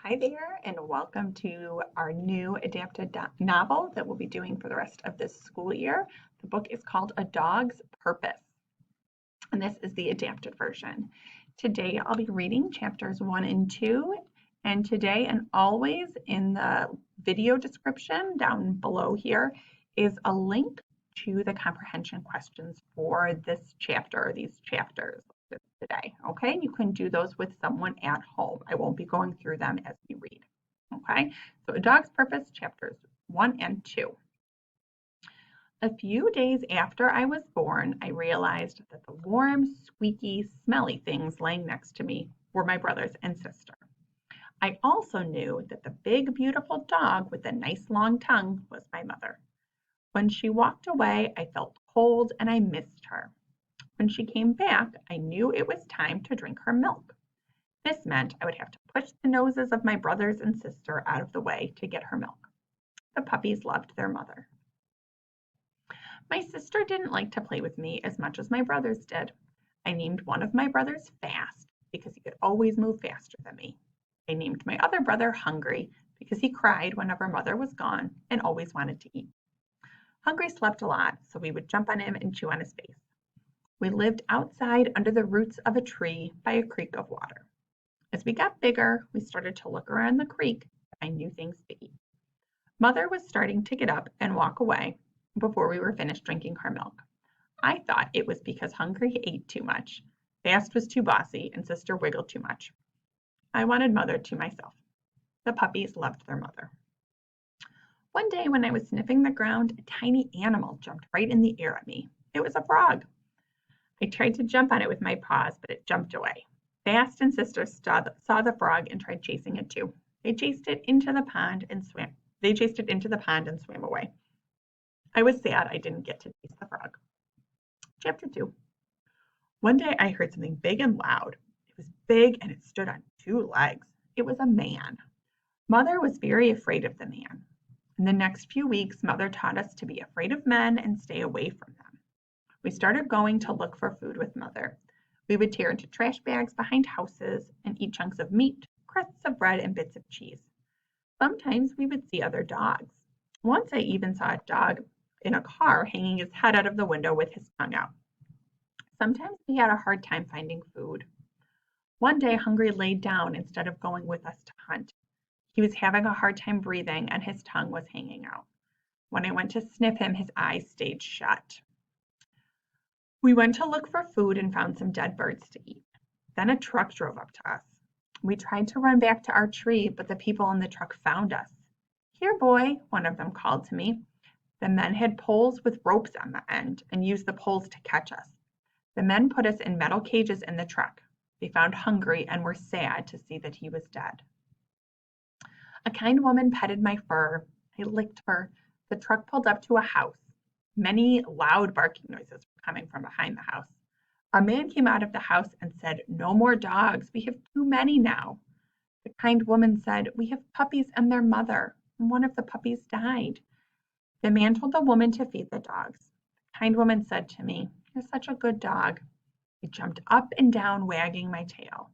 Hi there, and welcome to our new adapted novel that we'll be doing for the rest of this school year. The book is called A Dog's Purpose, and this is the adapted version. Today I'll be reading chapters 1 and 2, and today and always in the video description down below here is a link to the comprehension questions for this chapter, or these chapters today. Okay, you can do those with someone at home. I won't be going through them as we read. Okay, so A Dog's Purpose, chapters 1 and 2. A few days after I was born, I realized that the warm, squeaky, smelly things laying next to me were my brothers and sister. I also knew that the big, beautiful dog with the nice long tongue was my mother. When she walked away, I felt cold and I missed her. When she came back, I knew it was time to drink her milk. This meant I would have to push the noses of my brothers and sister out of the way to get her milk. The puppies loved their mother. My sister didn't like to play with me as much as my brothers did. I named one of my brothers Fast because he could always move faster than me. I named my other brother Hungry because he cried whenever mother was gone and always wanted to eat. Hungry slept a lot, so we would jump on him and chew on his face. We lived outside under the roots of a tree by a creek of water. As we got bigger, we started to look around the creek to find new things to eat. Mother was starting to get up and walk away before we were finished drinking her milk. I thought it was because Hungry ate too much, Fast was too bossy, and Sister wiggled too much. I wanted Mother to myself. The puppies loved their mother. One day when I was sniffing the ground, a tiny animal jumped right in the air at me. It was a frog. I tried to jump on it with my paws, but it jumped away. Fast and Sister saw the frog and tried chasing it too. They chased it into the pond and swam away. I was sad I didn't get to taste the frog. Chapter 2. One day I heard something big and loud. It was big and it stood on two legs. It was a man. Mother was very afraid of the man. In the next few weeks, Mother taught us to be afraid of men and stay away from them. We started going to look for food with Mother. We would tear into trash bags behind houses and eat chunks of meat, crusts of bread, and bits of cheese. Sometimes we would see other dogs. Once I even saw a dog in a car hanging his head out of the window with his tongue out. Sometimes we had a hard time finding food. One day Hungry laid down instead of going with us to hunt. He was having a hard time breathing and his tongue was hanging out. When I went to sniff him, his eyes stayed shut. We went to look for food and found some dead birds to eat. Then a truck drove up to us. We tried to run back to our tree, but the people in the truck found us. "Here, boy," one of them called to me. The men had poles with ropes on the end and used the poles to catch us. The men put us in metal cages in the truck. They found Hungry and were sad to see that he was dead. A kind woman petted my fur. I licked her. The truck pulled up to a house. Many loud barking noises were coming from behind the house. A man came out of the house and said, "No more dogs. We have too many now." The kind woman said, "We have puppies and their mother, and one of the puppies died." The man told the woman to feed the dogs. The kind woman said to me, "You're such a good dog." I jumped up and down, wagging my tail.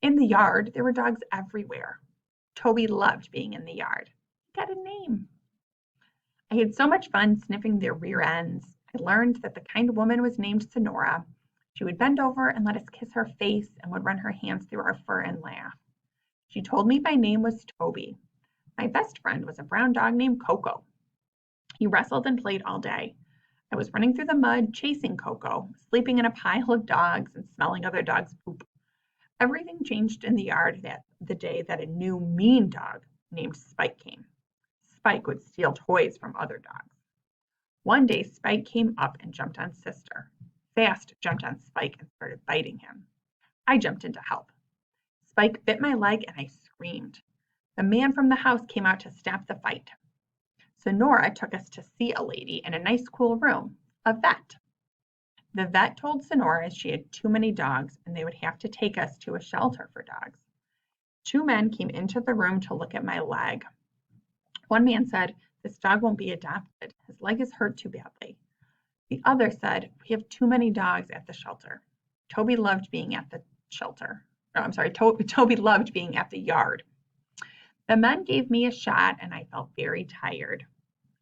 In the yard, there were dogs everywhere. Toby loved being in the yard. He got a name. I had so much fun sniffing their rear ends. I learned that the kind woman was named Sonora. She would bend over and let us kiss her face and would run her hands through our fur and laugh. She told me my name was Toby. My best friend was a brown dog named Coco. He wrestled and played all day. I was running through the mud, chasing Coco, sleeping in a pile of dogs and smelling other dogs' poop. Everything changed in the yard the day that a new mean dog named Spike came. Spike would steal toys from other dogs. One day Spike came up and jumped on Sister. Fast jumped on Spike and started biting him. I jumped in to help. Spike bit my leg and I screamed. The man from the house came out to stop the fight. Sonora took us to see a lady in a nice cool room, a vet. The vet told Sonora she had too many dogs and they would have to take us to a shelter for dogs. Two men came into the room to look at my leg. One man said, "This dog won't be adopted. His leg is hurt too badly." The other said, "We have too many dogs at the shelter." Toby loved being at the shelter. Oh, I'm sorry, Toby loved being at the yard. The men gave me a shot and I felt very tired.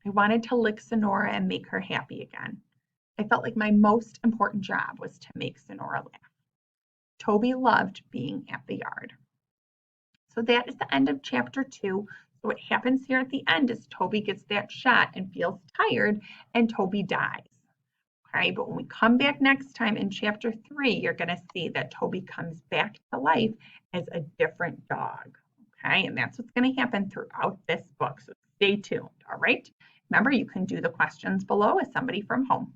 I wanted to lick Sonora and make her happy again. I felt like my most important job was to make Sonora laugh. Toby loved being at the yard. So that is the end of chapter 2. So what happens here at the end is Toby gets that shot and feels tired and Toby dies. Okay, but when we come back next time in chapter 3, you're going to see that Toby comes back to life as a different dog. Okay, and that's what's going to happen throughout this book. So stay tuned. All right. Remember, you can do the questions below as somebody from home.